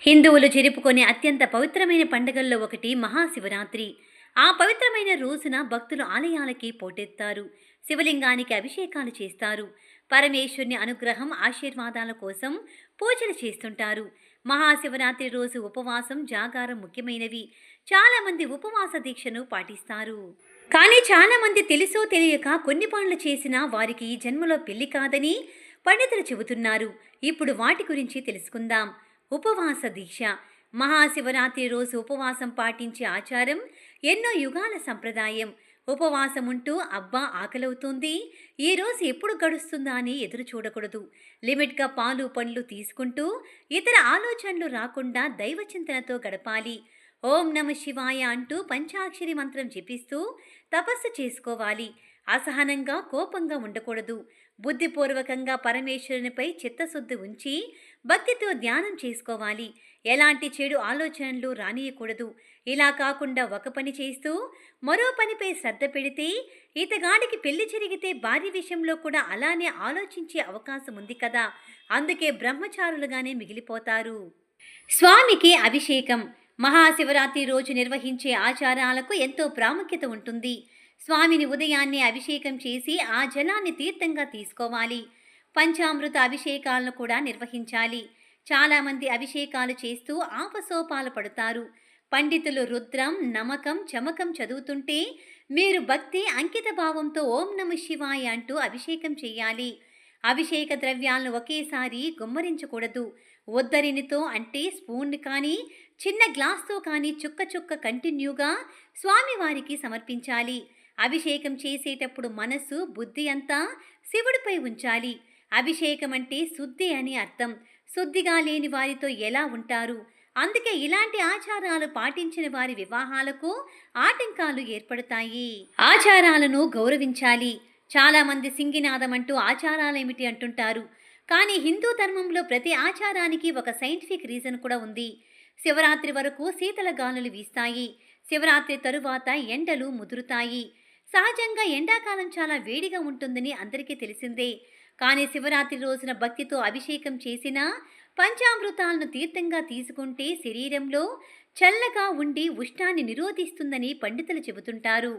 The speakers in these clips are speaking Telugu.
హిందువులు జరుపుకునే అత్యంత పవిత్రమైన పండుగల్లో ఒకటి మహాశివరాత్రి. ఆ పవిత్రమైన రోజున భక్తులు ఆలయాలకి పోటెత్తారు. శివలింగానికి అభిషేకాలు చేస్తారు. పరమేశ్వరుని అనుగ్రహం, ఆశీర్వాదాల కోసం పూజలు చేస్తుంటారు. మహాశివరాత్రి రోజు ఉపవాసం, జాగారం ముఖ్యమైనవి. చాలామంది ఉపవాస దీక్షను పాటిస్తారు. కానీ చాలామంది తెలుసో తెలియక కొన్ని పనులు చేసినా వారికి ఈ జన్మలో పెళ్లి కాదని పండితులు చెబుతున్నారు. ఇప్పుడు వాటి గురించి తెలుసుకుందాం. ఉపవాస దీక్ష. మహాశివరాత్రి రోజు ఉపవాసం పాటించే ఆచారం ఎన్నో యుగాల సంప్రదాయం. ఉపవాసం ఉంటూ అబ్బా ఆకలవుతుంది, ఈ రోజు ఎప్పుడు గడుస్తుందా అని ఎదురు చూడకూడదు. లిమిట్గా పాలు పండ్లు తీసుకుంటూ ఇతర ఆలోచనలు రాకుండా దైవచింతనతో గడపాలి. ఓం నమ శివాయ అంటూ పంచాక్షరి మంత్రం జపిస్తూ తపస్సు చేసుకోవాలి. అసహనంగా కోపంగా ఉండకూడదు. బుద్ధిపూర్వకంగా పరమేశ్వరునిపై చిత్తశుద్ధి ఉంచి భక్తితో ధ్యానం చేసుకోవాలి. ఎలాంటి చెడు ఆలోచనలు రానియకూడదు. ఇలా కాకుండా ఒక పని చేస్తూ మరో పనిపై శ్రద్ధ పెడితే ఇతగాడికి పెళ్లి జరిగితే భార్య విషయంలో కూడా అలానే ఆలోచించే అవకాశం ఉంది కదా. అందుకే బ్రహ్మచారులుగానే మిగిలిపోతారు. స్వామికి అభిషేకం. మహాశివరాత్రి రోజు నిర్వహించే ఆచారాలకు ఎంతో ప్రాముఖ్యత ఉంటుంది. స్వామిని ఉదయాన్నే అభిషేకం చేసి ఆ జలాన్ని తీర్థంగా తీసుకోవాలి. పంచామృత అభిషేకాలను కూడా నిర్వహించాలి. చాలామంది అభిషేకాలు చేస్తూ ఆపసోపాలు పడతారు. పండితులు రుద్రం, నమకం, చమకం చదువుతుంటే మీరు భక్తి, అంకిత భావంతో ఓం నమ శివాయ అంటూ అభిషేకం చేయాలి. అభిషేక ద్రవ్యాలను ఒకేసారి గుమ్మరించకూడదు. ఉద్దరినితో అంటే స్పూన్ కానీ చిన్న గ్లాస్తో కానీ చుక్క చుక్క కంటిన్యూగా స్వామివారికి సమర్పించాలి. అభిషేకం చేసేటప్పుడు మనసు, బుద్ధి అంతా శివుడిపై ఉంచాలి. అభిషేకం అంటే శుద్ధి అని అర్థం. శుద్ధిగా లేని వారితో ఎలా ఉంటారు? అందుకే ఇలాంటి ఆచారాలు పాటించిన వారి వివాహాలకు ఆటంకాలు ఏర్పడతాయి. ఆచారాలను గౌరవించాలి. చాలామంది సింగినాదం అంటూ ఆచారాలేమిటి అంటుంటారు. కానీ హిందూ ధర్మంలో ప్రతి ఆచారానికి ఒక సైంటిఫిక్ రీజన్ కూడా ఉంది. శివరాత్రి వరకు శీతల గాలులు వీస్తాయి. శివరాత్రి తరువాత ఎండలు ముదురుతాయి. సహజంగా ఎండాకాలం చాలా వేడిగా ఉంటుందని అందరికీ తెలిసిందే. కానీ శివరాత్రి రోజున భక్తితో అభిషేకం చేసినా, పంచామృతాలను తీర్థంగా తీసుకుంటే శరీరంలో చల్లగా ఉండి ఉష్ణాన్ని నిరోధిస్తుందని పండితులు చెబుతుంటారు.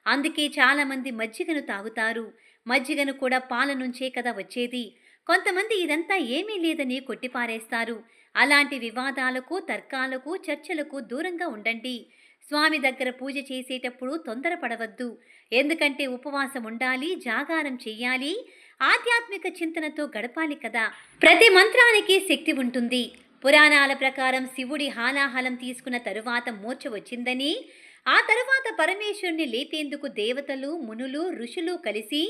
అందుకే చాలామంది మజ్జిగను తాగుతారు. మజ్జిగను కూడా పాల నుంచే కదా వచ్చేది. కొంతమంది ఇదంతా ఏమీ లేదని కొట్టిపారేస్తారు. అలాంటి వివాదాలకు, తర్కాలకు, చర్చలకు దూరంగా ఉండండి. స్వామి దగ్గర పూజ చేసేటప్పుడు తొందరపడవద్దు. ఎందుకంటే ఉపవాసం ఉండాలి, జాగారం చెయ్యాలి, ఆధ్యాత్మిక చింతనతో గడపాలి కదా. ప్రతి మంత్రానికి శక్తి ఉంటుంది. పురాణాల ప్రకారం శివుడి హాలాహలం తీసుకున్న తరువాత మూర్ఛ వచ్చిందని, ఆ తరువాత పరమేశ్వరుని లేపేందుకు దేవతలు, మునులు, ఋషులు కలిసి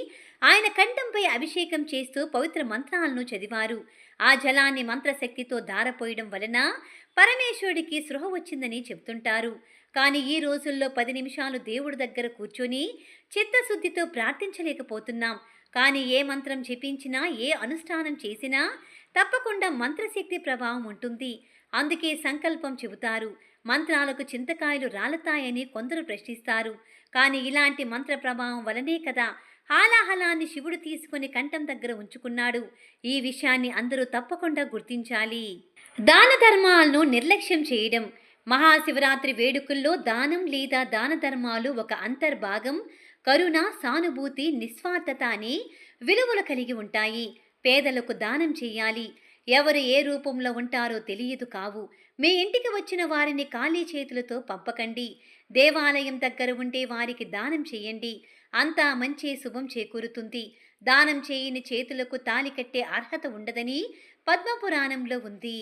ఆయన కంఠంపై అభిషేకం చేస్తూ పవిత్ర మంత్రాలను చదివారు. ఆ జలాన్ని మంత్రశక్తితో ధారపోయడం వలన పరమేశ్వరుడికి స్పృహ వచ్చిందని చెబుతుంటారు. కానీ ఈ రోజుల్లో 10 నిమిషాలు దేవుడి దగ్గర కూర్చొని చిత్తశుద్ధితో ప్రార్థించలేకపోతున్నాం. కానీ ఏ మంత్రం జపించినా, ఏ అనుష్ఠానం చేసినా తప్పకుండా మంత్రశక్తి ప్రభావం ఉంటుంది. అందుకే సంకల్పం చెబుతారు. మంత్రాలకు చింతకాయలు రాలతాయని కొందరు ప్రశ్నిస్తారు. కానీ ఇలాంటి మంత్ర ప్రభావం వలనే కదా హాలాహలాన్ని శివుడు తీసుకుని కంఠం దగ్గర ఉంచుకున్నాడు. ఈ విషయాన్ని అందరూ తప్పకుండా గుర్తించాలి. దాన ధర్మాలను నిర్లక్ష్యం చేయడం. మహాశివరాత్రి వేడుకల్లో దానం లేదా దాన ధర్మాలు ఒక అంతర్భాగం. కరుణ, సానుభూతి, నిస్వార్థత అనే విలువలు కలిగి ఉంటాయి. పేదలకు దానం చేయాలి. ఎవరు ఏ రూపంలో ఉంటారో తెలియదు కావు. మీ ఇంటికి వచ్చిన వారిని ఖాళీ చేతులతో పంపకండి. దేవాలయం దగ్గర ఉంటే వారికి దానం చేయండి. అంతా మంచి శుభం చేకూరుతుంది. దానం చేయని చేతులకు తాళి కట్టే అర్హత ఉండదని పద్మపురాణంలో ఉంది.